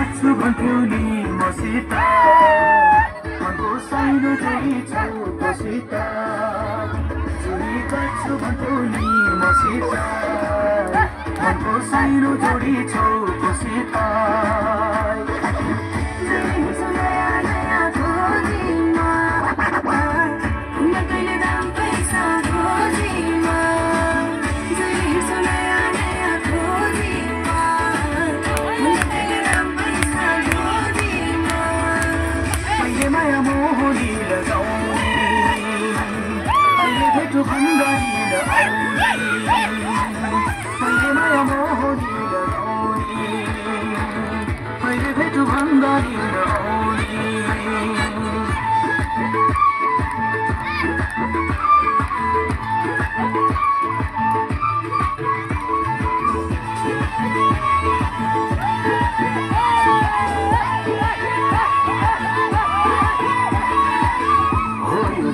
काट्छु भन्थ्यौ नि मसित मनको साइनो जोडी छौ तसित चुरी काट्छु भन्थ्यौ नि मसित मनको साइनो जोडी छौ तसित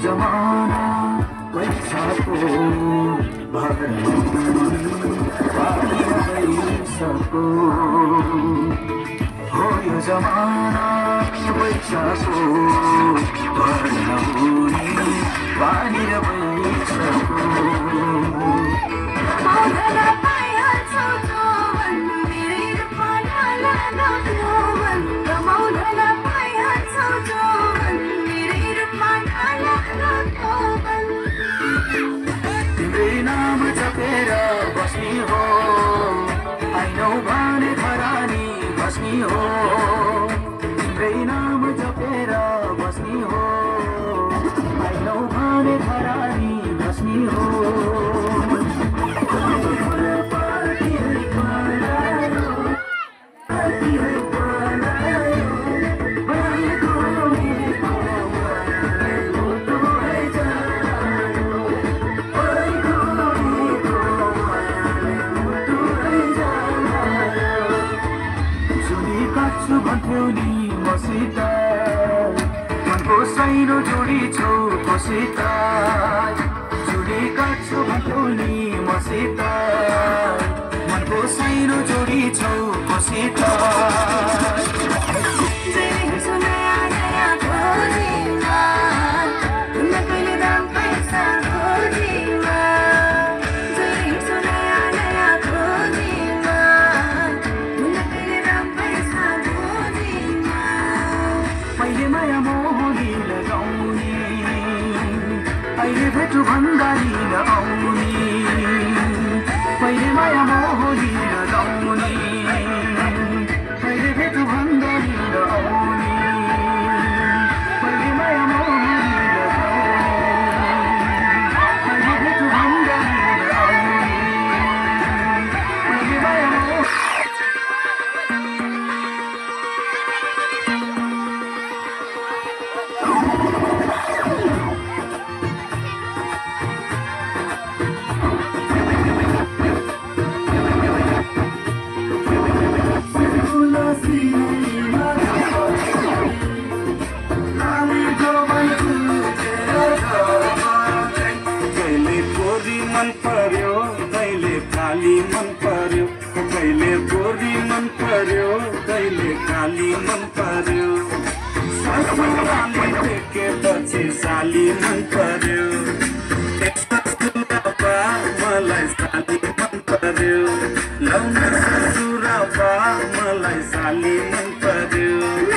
जमाना पैसाको भरसको हो यो जमाना पैसाको भरहुने पानी र पैसाको बस्नी हो आइनौ भने घरानी बस्नी हो तिम्रै नाम जपेर बस्नी हो आइनौ भने घरानी बस्नी हो भन्थ्यौ नि मसित मनको साइनो जोडी छौ तसित चुरी काट्छु भन्थ्यौ नि मसित मनको साइनो जोडी छौ तसित भेटु भन्दारी नआउने पहिले माया मोहनी नगाउने पहिले भेटु भन्दारी नआउने पहिले माया मोहनी नगाउने पहिले भेटु भन्दारी नआउने पहिले माया मन पर्यो कहिले काली मन पर्यो कहिले गोरी मन पर्यो कहिले काली मन पर्यो ससुराली देखेपछि साली मन पर्यो मलाई साली मन पर्यो लाउन ससुराबा मलाई साली मन पर्यो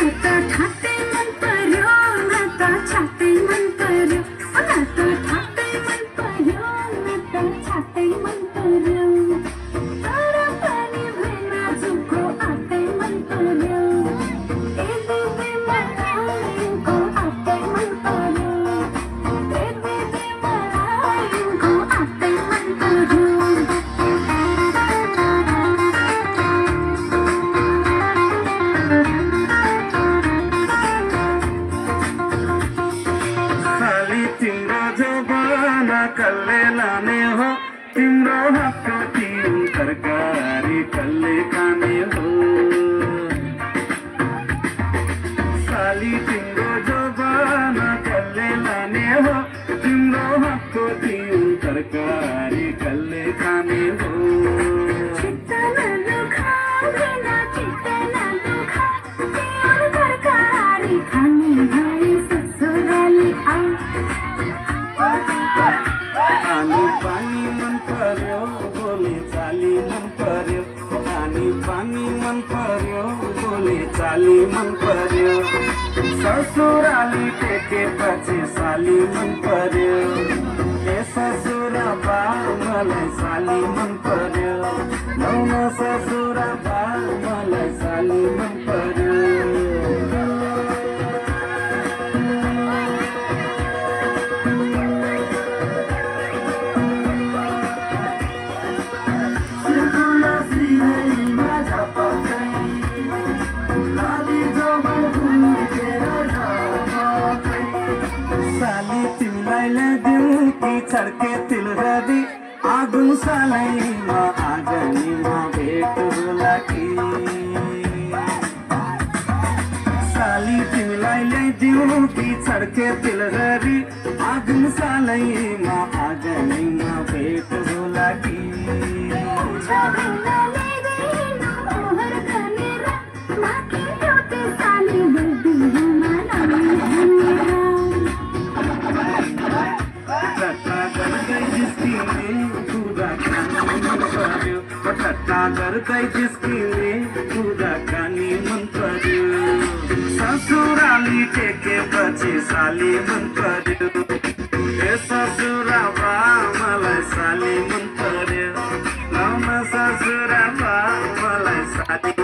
कल्ले लाने हो तिम्रो हातको तिन तरकारी कल्ले खाने हो साली तिम्रो जवाना कल्ले लाने हो तिम्रो हातको तिन तरकारी कल्ले खाने हो चित्त न दुखा मन पर्यो ससुराली टेकेपछि साली मन पर्यो ए ससुरा बा मलाई साली मन पर्यो नौमा ससुरा बा मलाई साली मन पर्यो छड्के तिलहरी आगुन सालैमा आँगनीमा भेट होला कि साली तिमीलाई ल्याइदिउँ कि छड्के तिलहरी आगुन सालैमा आँगनीमा भेट होला कि गर्दै जिस्किने कुराकानी मन पर्यो ससुराली टेकेपछि साली मन पर्यो ए ससुरा बा मलाई साली मन पर्यो नौमा ससुरा बा मलाई साली